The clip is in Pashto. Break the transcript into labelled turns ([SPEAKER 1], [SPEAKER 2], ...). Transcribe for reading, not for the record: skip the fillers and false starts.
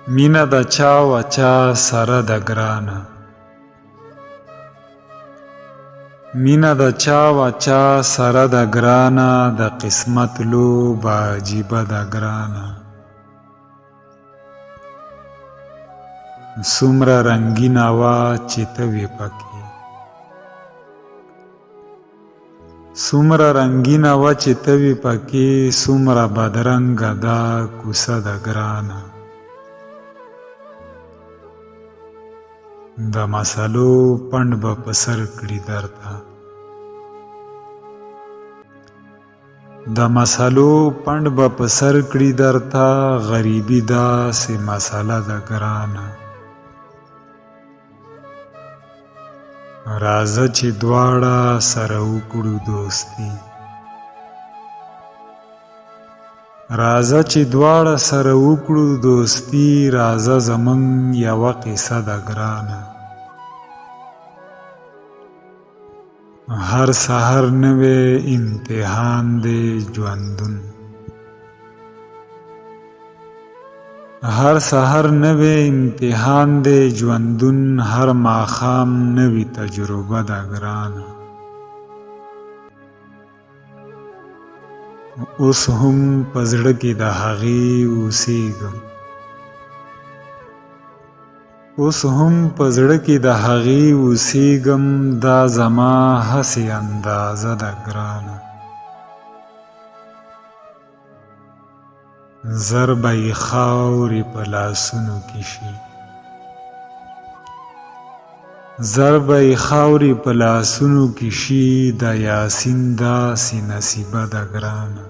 [SPEAKER 1] مینه د چا و چا سره د ګرانه مینه د چا و چا سره د ګرانه د قسمت لوبه عجیبه د ګرانه څومره رنګینه وه چې ته وې پکې څومره رنګینه وه چې ته وې پکې څومره بدرنګه ده کوڅه د ګرانه د مسلو پنډ به په سر کړي درته د مسلو پنډ به په سر کړي درته غریبي داسې مسله ده ګرانه راځه چې دواړه سره وکړو دوستي راځه چې دواړه سره وکړو دوستي راځه زمونږ یوه قصه ده ګرانه هر سحر نوی امتحان دی ژوندون هر سحر نوی امتحان دی ژوندون هر ماښام نوی تجربه ده ګرانه اوس هم په زړه کې د هغې اوسېږم اوس هم په زړه کې د هغې اوسېږم دا زما هسې اندازه ده ګرانه زر به یې خاورې په لاسونو کې شي زر به یې خاورې په لاسونو کې شي د یاسین داسې نصیبه ده ګرانه